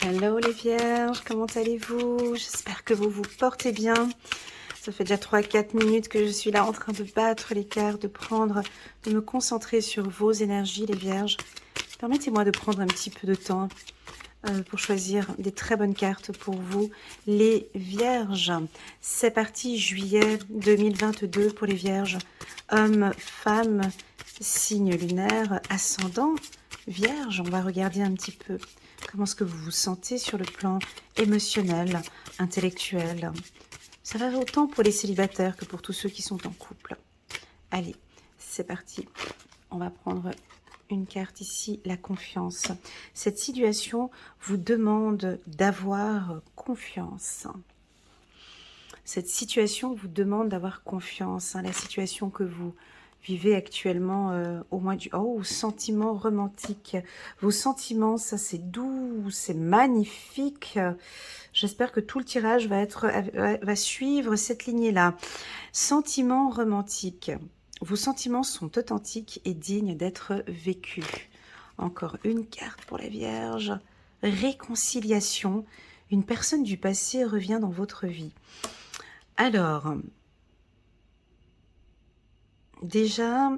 Hello les vierges, comment allez-vous? J'espère que vous vous portez bien. Ça fait déjà 3-4 minutes que je suis là en train de battre les cartes, de me concentrer sur vos énergies les vierges. Permettez-moi de prendre un petit peu de temps pour choisir des très bonnes cartes pour vous les vierges. C'est parti, juillet 2022 pour les vierges. Hommes, femmes, signe lunaire, ascendant, vierge. On va regarder un petit peu comment est-ce que vous vous sentez sur le plan émotionnel, intellectuel. Ça va autant pour les célibataires que pour tous ceux qui sont en couple. Allez, c'est parti. On va prendre une carte ici, la confiance. Cette situation vous demande d'avoir confiance. Cette situation vous demande d'avoir confiance. La situation que vous vivez actuellement au mois du... Oh, sentiments romantiques. Vos sentiments, ça c'est doux, c'est magnifique. J'espère que tout le tirage va suivre cette lignée-là. Sentiments romantiques. Vos sentiments sont authentiques et dignes d'être vécus. Encore une carte pour la Vierge. Réconciliation. Une personne du passé revient dans votre vie. Alors, déjà,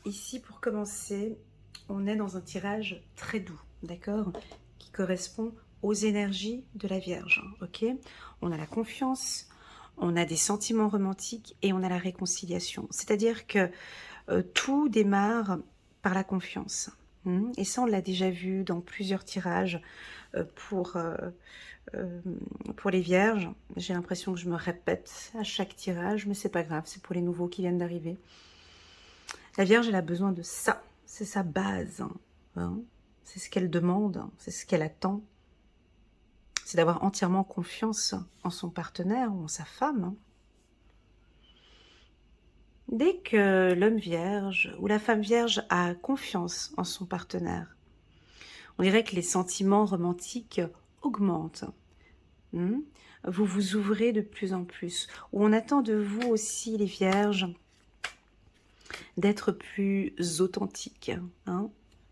ici pour commencer, on est dans un tirage très doux, d'accord? Qui correspond aux énergies de la Vierge, ok? On a la confiance, on a des sentiments romantiques et on a la réconciliation. C'est-à-dire que tout démarre par la confiance. Et ça, on l'a déjà vu dans plusieurs tirages euh, pour, euh, pour les vierges. J'ai l'impression que je me répète à chaque tirage, mais c'est pas grave, c'est pour les nouveaux qui viennent d'arriver. La Vierge, elle a besoin de ça, c'est sa base. C'est ce qu'elle demande, c'est ce qu'elle attend. C'est d'avoir entièrement confiance en son partenaire ou en sa femme. Dès que l'homme vierge ou la femme vierge a confiance en son partenaire, on dirait que les sentiments romantiques augmentent. Vous vous ouvrez de plus en plus. Ou on attend de vous aussi, les vierges, d'être plus authentiques,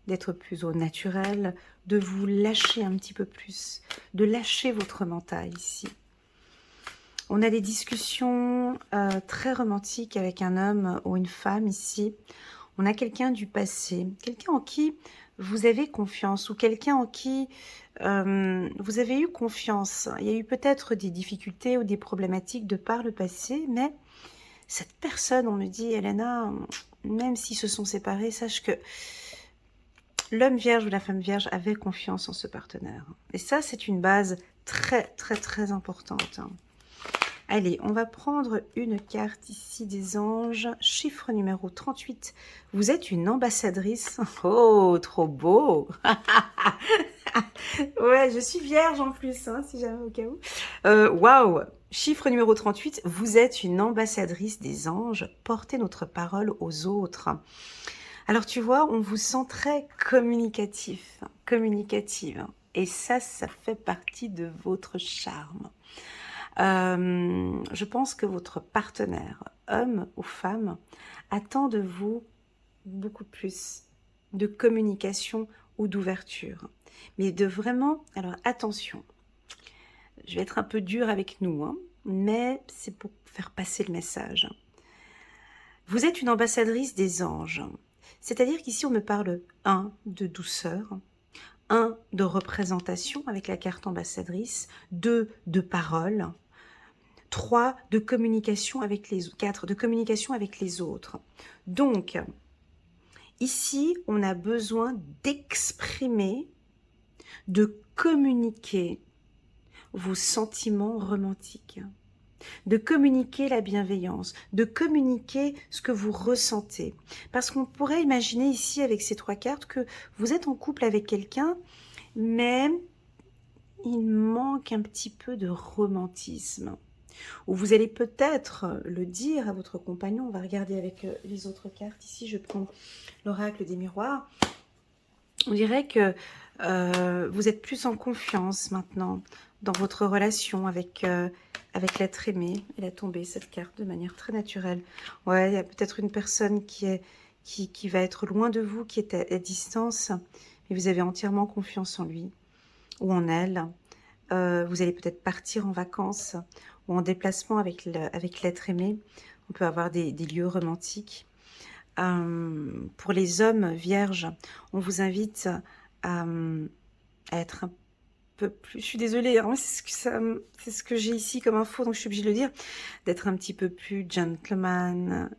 d'être plus au naturel, de vous lâcher un petit peu plus, de lâcher votre mental ici. On a des discussions très romantiques avec un homme ou une femme ici. On a quelqu'un du passé, quelqu'un en qui vous avez confiance ou quelqu'un en qui vous avez eu confiance. Il y a eu peut-être des difficultés ou des problématiques de par le passé, mais cette personne, on me dit, Elena, même s'ils se sont séparés, sache que l'homme vierge ou la femme vierge avait confiance en ce partenaire. Et ça, c'est une base très, très, très importante. Allez, on va prendre une carte ici des anges, chiffre numéro 38. Vous êtes une ambassadrice. Oh, trop beau. Ouais, je suis vierge en plus, si jamais au cas où. Waouh, chiffre numéro 38. Vous êtes une ambassadrice des anges. Portez notre parole aux autres. Alors tu vois, on vous sent très communicative. Et ça fait partie de votre charme. Je pense que votre partenaire, homme ou femme, attend de vous beaucoup plus de communication ou d'ouverture. Mais de vraiment... Alors attention, je vais être un peu dure avec nous, mais c'est pour faire passer le message. Vous êtes une ambassadrice des anges. C'est-à-dire qu'ici on me parle, de douceur, 1, de représentation avec la carte ambassadrice, 2, de parole, 3, de communication avec les autres, 4, de communication avec les autres. Donc, ici, on a besoin d'exprimer, de communiquer vos sentiments romantiques, de communiquer la bienveillance, de communiquer ce que vous ressentez. Parce qu'on pourrait imaginer ici, avec ces 3 cartes, que vous êtes en couple avec quelqu'un, mais il manque un petit peu de romantisme. Ou vous allez peut-être le dire à votre compagnon. On va regarder avec les autres cartes. Ici, je prends l'oracle des miroirs. On dirait que vous êtes plus en confiance maintenant dans votre relation avec l'être aimé. Elle a tombé cette carte de manière très naturelle. Ouais, il y a peut-être une personne qui va être loin de vous, qui est à distance, mais vous avez entièrement confiance en lui. ou en elle. Vous allez peut-être partir en vacances ou en déplacement avec l'être aimé. On peut avoir des lieux romantiques. Pour les hommes vierges, on vous invite à, à être un peu plus... Je suis désolée, hein, c'est ce que j'ai ici comme info, donc je suis obligée de le dire. D'être un petit peu plus gentleman,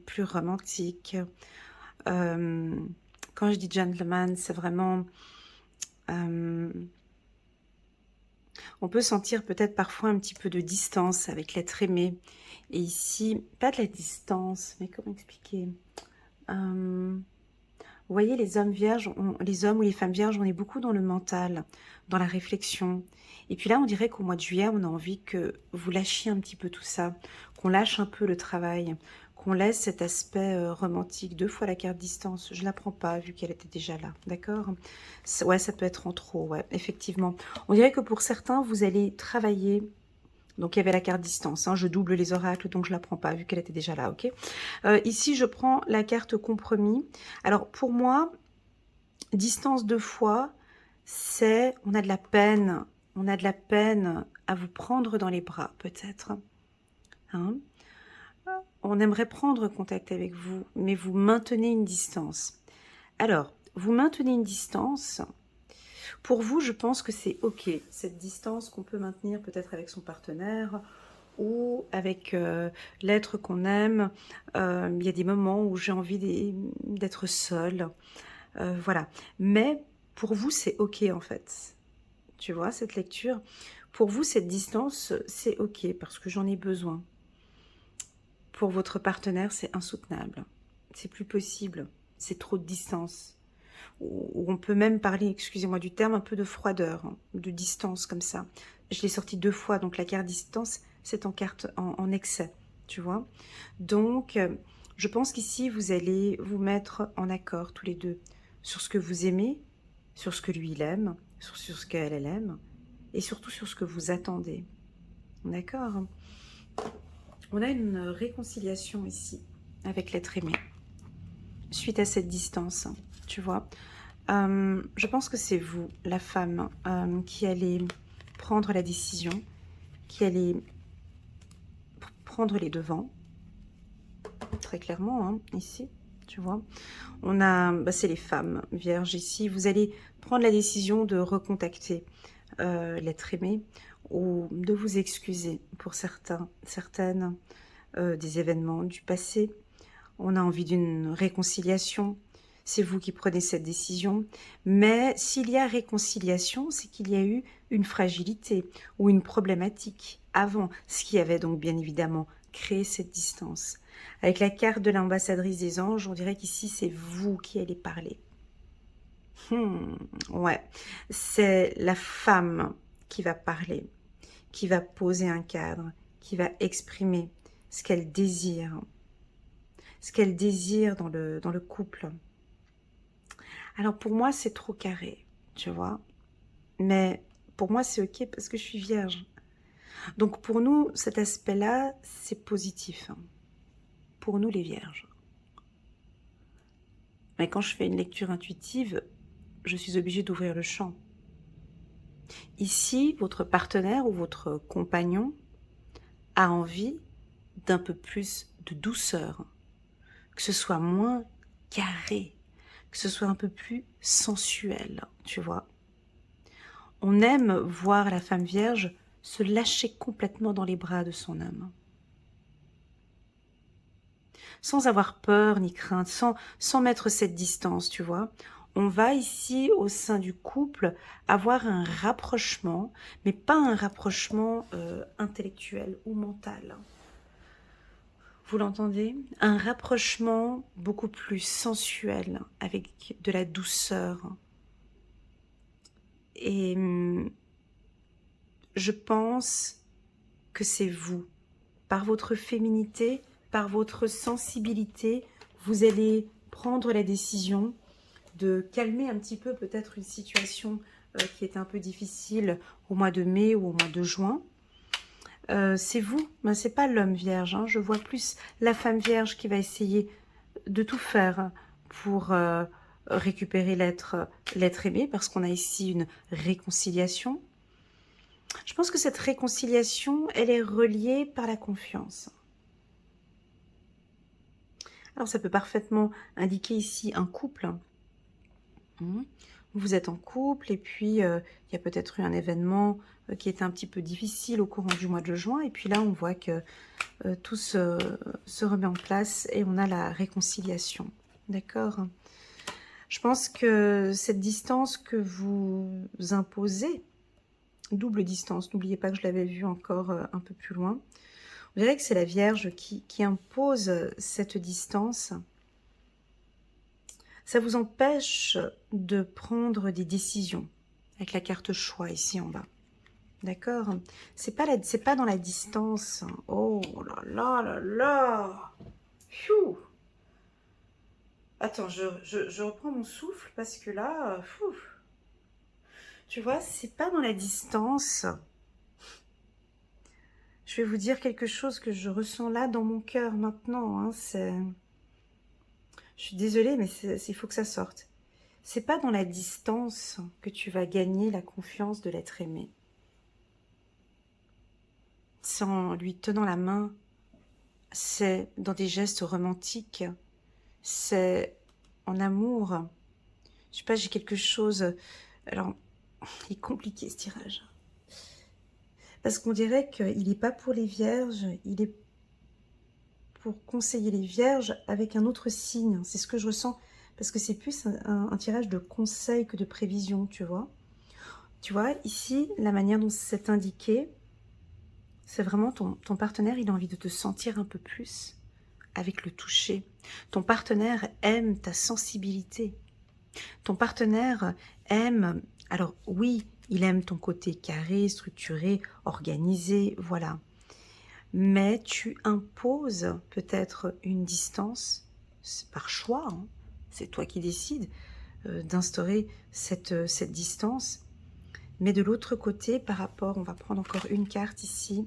plus romantique. Quand je dis gentleman, c'est vraiment... on peut sentir peut-être parfois un petit peu de distance avec l'être aimé. Et ici, pas de la distance, mais comment expliquer vous voyez, les hommes vierges, les hommes ou les femmes vierges, on est beaucoup dans le mental, dans la réflexion. Et puis là, on dirait qu'au mois de juillet, on a envie que vous lâchiez un petit peu tout ça, qu'on lâche un peu le travail, qu'on laisse cet aspect romantique. 2 fois la carte distance, je ne la prends pas vu qu'elle était déjà là, d'accord? Ouais, ça peut être en trop, ouais, effectivement. On dirait que pour certains, vous allez travailler. Donc, il y avait la carte distance. Hein, je double les oracles, donc je ne la prends pas, vu qu'elle était déjà là, ok. Ici, je prends la carte compromis. Alors, pour moi, distance 2 fois, c'est... On a de la peine. On a de la peine à vous prendre dans les bras, peut-être. Hein, on aimerait prendre contact avec vous, mais vous maintenez une distance. Alors, vous maintenez une distance... Pour vous, je pense que c'est ok, cette distance qu'on peut maintenir peut-être avec son partenaire ou avec l'être qu'on aime. Il y a des moments où j'ai envie d'être seule. Voilà. Mais pour vous, c'est ok en fait. Tu vois, cette lecture. Pour vous, cette distance, c'est ok parce que j'en ai besoin. Pour votre partenaire, c'est insoutenable. C'est plus possible. C'est trop de distance. Ou on peut même parler, excusez-moi du terme, un peu de froideur, hein, de distance comme ça. Je l'ai sorti 2 fois, donc la carte distance, c'est en carte en excès, tu vois. Donc, je pense qu'ici, vous allez vous mettre en accord tous les deux sur ce que vous aimez, sur ce que lui, il aime, sur ce qu'elle, elle aime, et surtout sur ce que vous attendez. D'accord? On a une réconciliation ici, avec l'être aimé, suite à cette distance, tu vois. Je pense que c'est vous, la femme, qui allez prendre la décision, qui allez prendre les devants, très clairement, hein, ici, tu vois. On a, c'est les femmes vierges ici. Vous allez prendre la décision de recontacter l'être aimé ou de vous excuser pour certaines des événements du passé. On a envie d'une réconciliation. C'est vous qui prenez cette décision. Mais s'il y a réconciliation, c'est qu'il y a eu une fragilité ou une problématique avant, ce qui avait donc bien évidemment créé cette distance. Avec la carte de l'ambassadrice des anges, on dirait qu'ici, c'est vous qui allez parler. Ouais, c'est la femme qui va parler, qui va poser un cadre, qui va exprimer ce qu'elle désire. Ce qu'elle désire dans le couple. Alors pour moi, c'est trop carré, tu vois. Mais pour moi, c'est ok parce que je suis vierge. Donc pour nous, cet aspect-là, c'est positif. Pour nous, les vierges. Mais quand je fais une lecture intuitive, je suis obligée d'ouvrir le champ. Ici, votre partenaire ou votre compagnon a envie d'un peu plus de douceur. Que ce soit moins carré. Que ce soit un peu plus sensuel, tu vois. On aime voir la femme vierge se lâcher complètement dans les bras de son homme. Sans avoir peur ni crainte, sans mettre cette distance, tu vois. On va ici, au sein du couple, avoir un rapprochement, mais pas un rapprochement intellectuel ou mental. Vous l'entendez? Un rapprochement beaucoup plus sensuel, avec de la douceur. Et je pense que c'est vous, par votre féminité, par votre sensibilité, vous allez prendre la décision de calmer un petit peu peut-être une situation qui était un peu difficile au mois de mai ou au mois de juin. C'est vous, ben, c'est pas l'homme vierge, hein. Je vois plus la femme vierge qui va essayer de tout faire pour récupérer l'être aimé, parce qu'on a ici une réconciliation. Je pense que cette réconciliation, elle est reliée par la confiance. Alors ça peut parfaitement indiquer ici un couple. Vous êtes en couple et puis il y a peut-être eu un événement qui était un petit peu difficile au courant du mois de juin. Et puis là, on voit que tout se remet en place et on a la réconciliation. D'accord? Je pense que cette distance que vous imposez, double distance, n'oubliez pas que je l'avais vu encore un peu plus loin, on dirait que c'est la Vierge qui impose cette distance. Ça vous empêche de prendre des décisions, avec la carte choix ici en bas. D'accord? C'est pas dans la distance. Oh là là là là! Pfiou! Attends, je reprends mon souffle parce que là, tu vois, c'est pas dans la distance. Je vais vous dire quelque chose que je ressens là dans mon cœur maintenant. Hein, je suis désolée, mais il faut que ça sorte. C'est pas dans la distance que tu vas gagner la confiance de l'être aimé. C'est en lui tenant la main, c'est dans des gestes romantiques, c'est en amour. Je sais pas, j'ai quelque chose... Alors, il est compliqué ce tirage. Parce qu'on dirait qu'il n'est pas pour les vierges, il est pour conseiller les vierges avec un autre signe. C'est ce que je ressens. Parce que c'est plus un tirage de conseil que de prévision, tu vois. Tu vois, ici, la manière dont c'est indiqué, c'est vraiment ton partenaire, il a envie de te sentir un peu plus avec le toucher. Ton partenaire aime ta sensibilité. Ton partenaire aime, alors oui, il aime ton côté carré, structuré, organisé, voilà. Mais tu imposes peut-être une distance, par choix, hein, c'est toi qui décides d'instaurer cette distance. Mais de l'autre côté, par rapport, on va prendre encore une carte ici,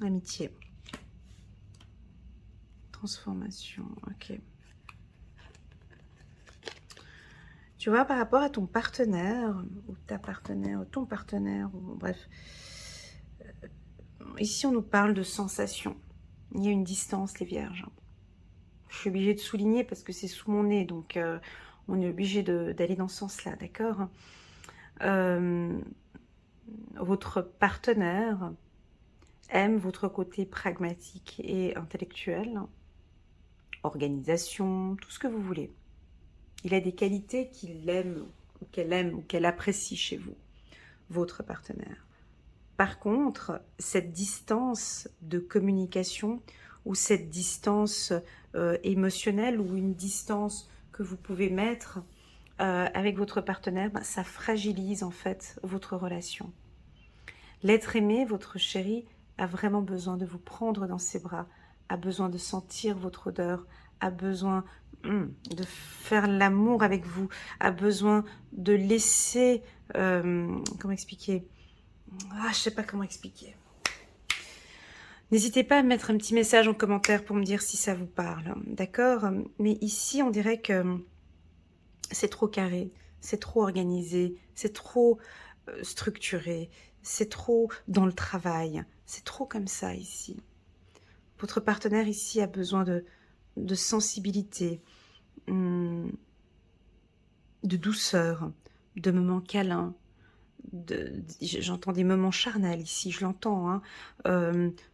amitié, transformation, ok. Tu vois, par rapport à ton partenaire, ou ta partenaire, ou ton partenaire, ou bref, ici on nous parle de sensations. Il y a une distance, les vierges. Je suis obligée de souligner parce que c'est sous mon nez, donc on est obligé d'aller dans ce sens-là, d'accord? Votre partenaire aime votre côté pragmatique et intellectuel, organisation, tout ce que vous voulez. Il a des qualités qu'il aime ou qu'elle apprécie chez vous, votre partenaire. Par contre, cette distance de communication ou cette distance émotionnelle ou une distance que vous pouvez mettre avec votre partenaire, ben, ça fragilise en fait votre relation. L'être aimé, votre chéri, a vraiment besoin de vous prendre dans ses bras, a besoin de sentir votre odeur, a besoin de faire l'amour avec vous, a besoin de laisser, comment expliquer, je sais pas comment expliquer. N'hésitez pas à mettre un petit message en commentaire pour me dire si ça vous parle, d'accord? Mais ici, on dirait que c'est trop carré, c'est trop organisé, c'est trop structuré, c'est trop dans le travail, c'est trop comme ça ici. Votre partenaire ici a besoin de sensibilité, de douceur, de moments câlins, j'entends des moments charnels ici, je l'entends, hein,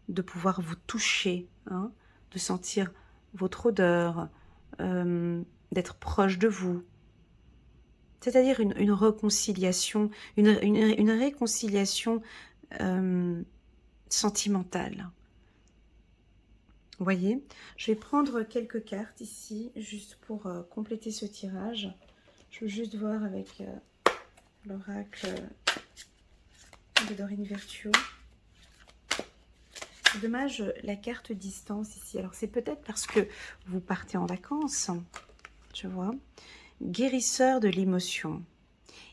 de pouvoir vous toucher, hein, de sentir votre odeur, d'être proche de vous. C'est-à-dire une réconciliation, une réconciliation sentimentale. Vous voyez, je vais prendre quelques cartes ici, juste pour compléter ce tirage. Je veux juste voir avec l'oracle de Dorine Virtue. C'est dommage, la carte distance ici. Alors, c'est peut-être parce que vous partez en vacances, tu vois. Guérisseur de l'émotion.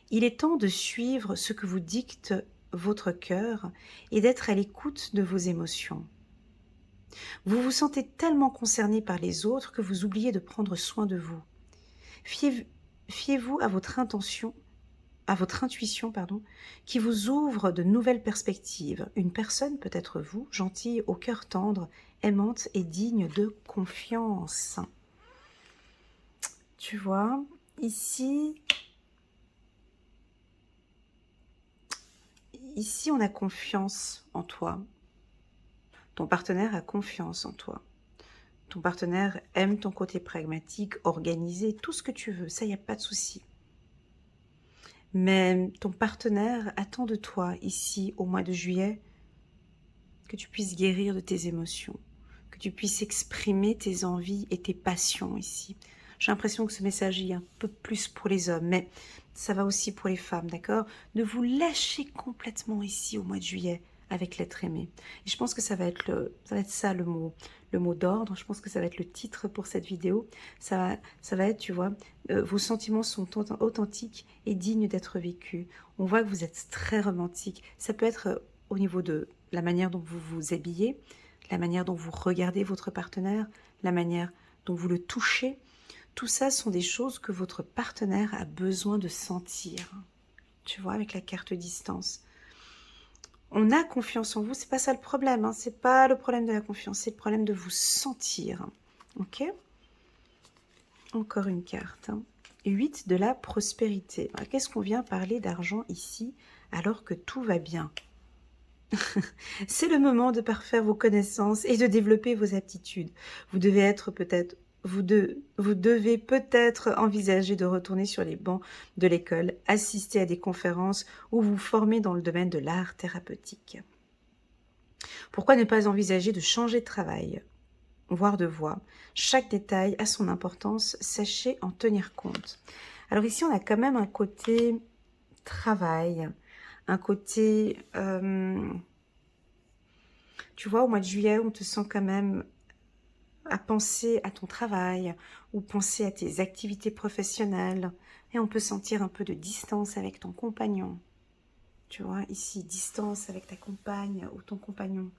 Il est temps de suivre ce que vous dicte votre cœur et d'être à l'écoute de vos émotions. Vous vous sentez tellement concerné par les autres que vous oubliez de prendre soin de vous. Fiez-vous à votre intention, à votre intuition, pardon, qui vous ouvre de nouvelles perspectives. Une personne peut être vous, gentille, au cœur tendre, aimante et digne de confiance. Tu vois, ici on a confiance en toi. Ton partenaire a confiance en toi. Ton partenaire aime ton côté pragmatique, organisé, tout ce que tu veux, ça, il n'y a pas de souci. Mais ton partenaire attend de toi, ici, au mois de juillet, que tu puisses guérir de tes émotions, que tu puisses exprimer tes envies et tes passions ici. J'ai l'impression que ce message est un peu plus pour les hommes, mais ça va aussi pour les femmes, d'accord? Ne vous lâchez complètement ici au mois de juillet avec l'être aimé. Et je pense que ça va être ça le mot d'ordre. Je pense que ça va être le titre pour cette vidéo. Ça va être, tu vois, vos sentiments sont authentiques et dignes d'être vécus. On voit que vous êtes très romantique. Ça peut être au niveau de la manière dont vous vous habillez, la manière dont vous regardez votre partenaire, la manière dont vous le touchez. Tout ça sont des choses que votre partenaire a besoin de sentir. Tu vois, avec la carte distance. On a confiance en vous, c'est pas ça le problème, hein. C'est pas le problème de la confiance, c'est le problème de vous sentir. Ok? Encore une carte. 8 de la prospérité. Qu'est-ce qu'on vient parler d'argent ici alors que tout va bien? C'est le moment de parfaire vos connaissances et de développer vos aptitudes. Vous devez peut-être envisager de retourner sur les bancs de l'école, assister à des conférences ou vous former dans le domaine de l'art thérapeutique. Pourquoi ne pas envisager de changer de travail, voire de voie? Chaque détail a son importance, sachez en tenir compte. Alors ici, on a quand même un côté travail, un côté... tu vois, au mois de juillet, on te sent quand même à penser à ton travail ou penser à tes activités professionnelles. Et on peut sentir un peu de distance avec ton compagnon. Tu vois, ici, distance avec ta compagne ou ton compagnon.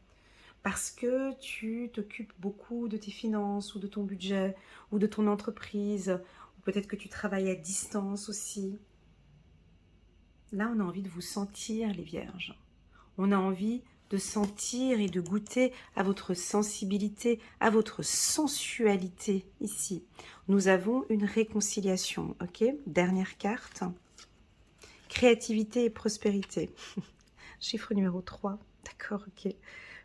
Parce que tu t'occupes beaucoup de tes finances ou de ton budget ou de ton entreprise. Ou peut-être que tu travailles à distance aussi. Là, on a envie de vous sentir, les vierges. On a envie de sentir et de goûter à votre sensibilité, à votre sensualité ici. Nous avons une réconciliation, ok? Dernière carte. Créativité et prospérité. Chiffre numéro 3. D'accord, ok.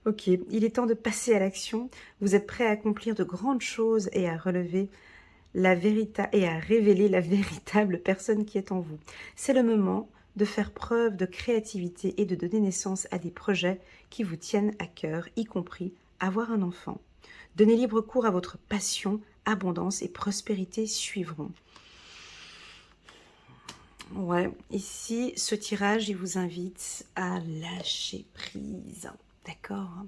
Ok, il est temps de passer à l'action. Vous êtes prêt à accomplir de grandes choses et à relever et à révéler la véritable personne qui est en vous. C'est le moment de faire preuve de créativité et de donner naissance à des projets qui vous tiennent à cœur, y compris avoir un enfant. Donnez libre cours à votre passion, abondance et prospérité suivront. Ouais, ici, ce tirage, il vous invite à lâcher prise, d'accord?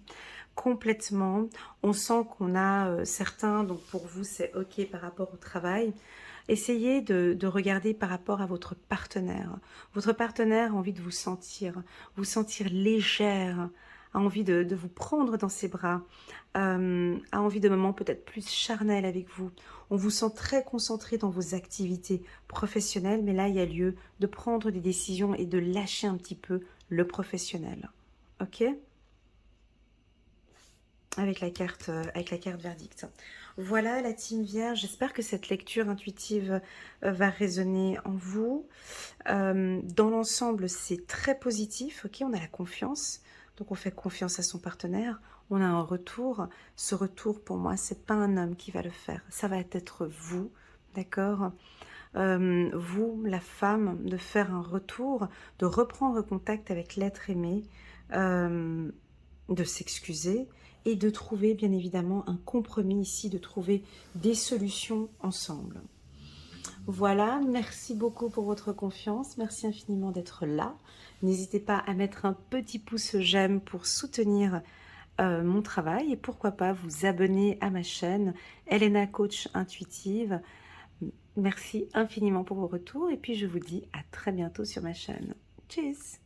Complètement. On sent qu'on a certains, donc pour vous, c'est OK par rapport au travail. Essayez de regarder par rapport à votre partenaire. Votre partenaire a envie de vous sentir légère, a envie de vous prendre dans ses bras, a envie de moments peut-être plus charnels avec vous. On vous sent très concentré dans vos activités professionnelles, mais là, il y a lieu de prendre des décisions et de lâcher un petit peu le professionnel. Ok ? Avec la carte verdict. Voilà la team Vierge, j'espère que cette lecture intuitive va résonner en vous. Dans l'ensemble, c'est très positif, ok, on a la confiance, donc on fait confiance à son partenaire, on a un retour. Ce retour, pour moi, c'est pas un homme qui va le faire, ça va être vous, d'accord? Vous, la femme, de faire un retour, de reprendre contact avec l'être aimé, de s'excuser et de trouver bien évidemment un compromis ici, de trouver des solutions ensemble. Voilà, merci beaucoup pour votre confiance, merci infiniment d'être là. N'hésitez pas à mettre un petit pouce j'aime pour soutenir mon travail et pourquoi pas vous abonner à ma chaîne Elena Coach Intuitive. Merci infiniment pour vos retours et puis je vous dis à très bientôt sur ma chaîne. Tchuss!